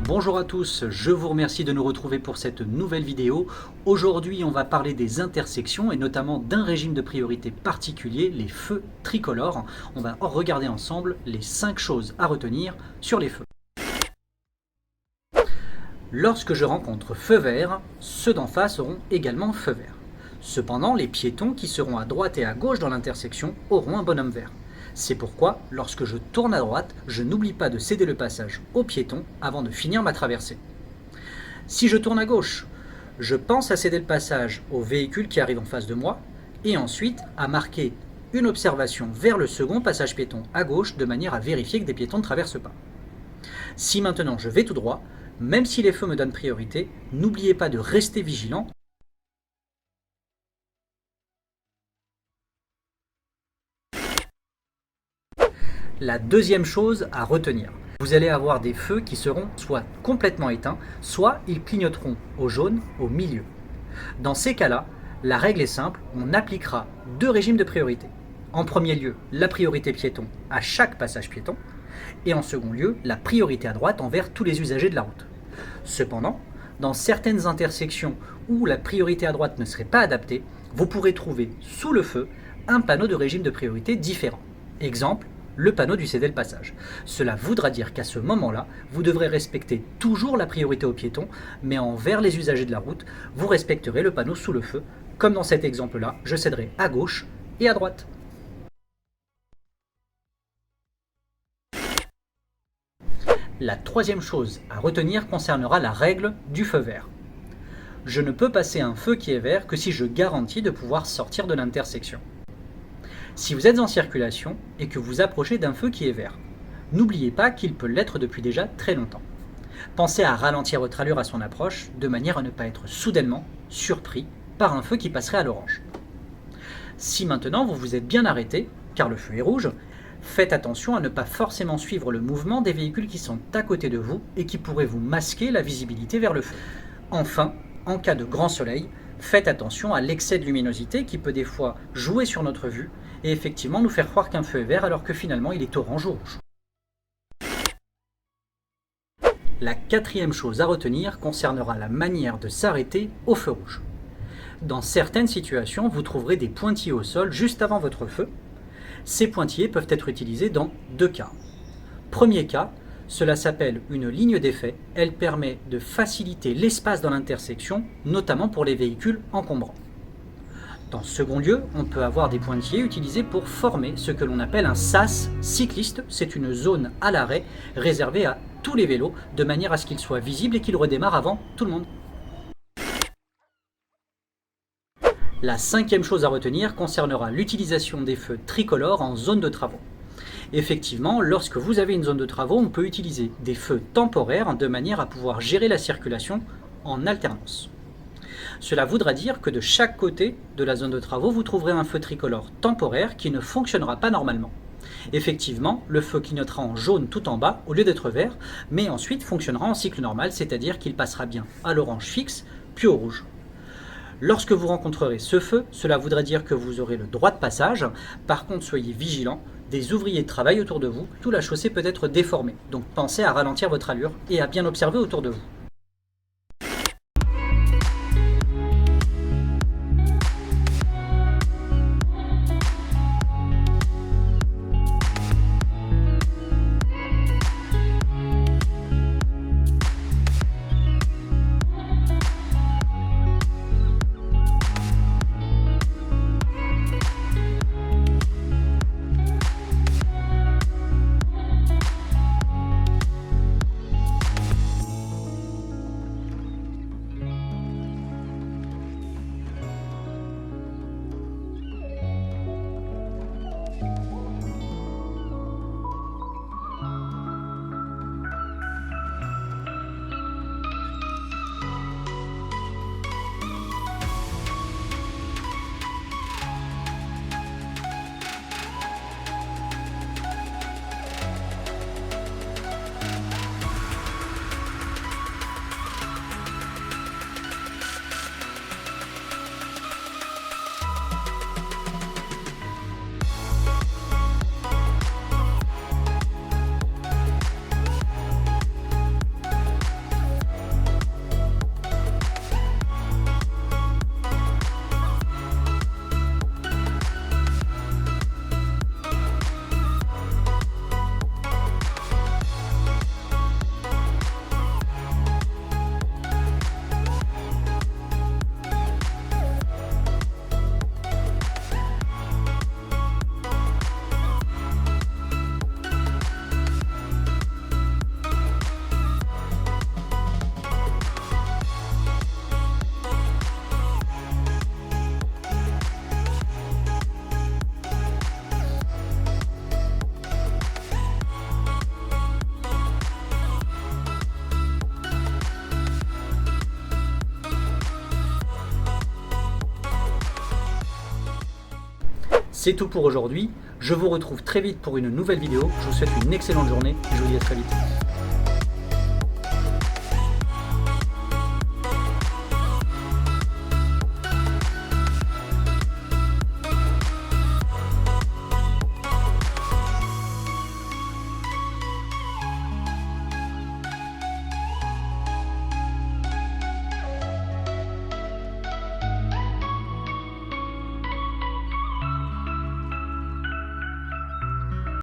Bonjour à tous, je vous remercie de nous retrouver pour cette nouvelle vidéo. Aujourd'hui, on va parler des intersections et notamment d'un régime de priorité particulier, les feux tricolores. On va regarder ensemble les 5 choses à retenir sur les feux. Lorsque je rencontre feu vert, ceux d'en face auront également feu vert. Cependant, les piétons qui seront à droite et à gauche dans l'intersection auront un bonhomme vert. C'est pourquoi, lorsque je tourne à droite, je n'oublie pas de céder le passage aux piétons avant de finir ma traversée. Si je tourne à gauche, je pense à céder le passage aux véhicules qui arrivent en face de moi et ensuite à marquer une observation vers le second passage piéton à gauche de manière à vérifier que des piétons ne traversent pas. Si maintenant je vais tout droit, même si les feux me donnent priorité, n'oubliez pas de rester vigilant. La deuxième chose à retenir, vous allez avoir des feux qui seront soit complètement éteints, soit ils clignoteront au jaune au milieu. Dans ces cas-là, la règle est simple, on appliquera 2 régimes de priorité. En premier lieu, la priorité piéton à chaque passage piéton, et en second lieu, la priorité à droite envers tous les usagers de la route. Cependant, dans certaines intersections où la priorité à droite ne serait pas adaptée, vous pourrez trouver sous le feu un panneau de régime de priorité différent. Exemple, le panneau du céder le passage. Cela voudra dire qu'à ce moment-là, vous devrez respecter toujours la priorité aux piétons, mais envers les usagers de la route, vous respecterez le panneau sous le feu. Comme dans cet exemple-là, je céderai à gauche et à droite. La troisième chose à retenir concernera la règle du feu vert. Je ne peux passer un feu qui est vert que si je garantis de pouvoir sortir de l'intersection. Si vous êtes en circulation et que vous approchez d'un feu qui est vert, n'oubliez pas qu'il peut l'être depuis déjà très longtemps. Pensez à ralentir votre allure à son approche de manière à ne pas être soudainement surpris par un feu qui passerait à l'orange. Si maintenant vous vous êtes bien arrêté, car le feu est rouge, faites attention à ne pas forcément suivre le mouvement des véhicules qui sont à côté de vous et qui pourraient vous masquer la visibilité vers le feu. Enfin, en cas de grand soleil, faites attention à l'excès de luminosité qui peut des fois jouer sur notre vue et effectivement nous faire croire qu'un feu est vert alors que finalement il est orange ou rouge. La quatrième chose à retenir concernera la manière de s'arrêter au feu rouge. Dans certaines situations, vous trouverez des pointillés au sol juste avant votre feu. Ces pointillés peuvent être utilisés dans 2 cas. Premier cas, cela s'appelle une ligne d'effet. Elle permet de faciliter l'espace dans l'intersection, notamment pour les véhicules encombrants. Dans second lieu, on peut avoir des pointillés utilisés pour former ce que l'on appelle un sas cycliste. C'est une zone à l'arrêt réservée à tous les vélos, de manière à ce qu'ils soient visibles et qu'ils redémarrent avant tout le monde. La cinquième chose à retenir concernera l'utilisation des feux tricolores en zone de travaux. Effectivement, lorsque vous avez une zone de travaux, on peut utiliser des feux temporaires de manière à pouvoir gérer la circulation en alternance. Cela voudra dire que de chaque côté de la zone de travaux, vous trouverez un feu tricolore temporaire qui ne fonctionnera pas normalement. Effectivement, le feu clignotera en jaune tout en bas au lieu d'être vert, mais ensuite fonctionnera en cycle normal, c'est-à-dire qu'il passera bien à l'orange fixe, puis au rouge. Lorsque vous rencontrerez ce feu, cela voudra dire que vous aurez le droit de passage. Par contre, soyez vigilants, des ouvriers travaillent autour de vous, toute la chaussée peut être déformée. Donc pensez à ralentir votre allure et à bien observer autour de vous. C'est tout pour aujourd'hui. Je vous retrouve très vite pour une nouvelle vidéo. Je vous souhaite une excellente journée et je vous dis à très vite.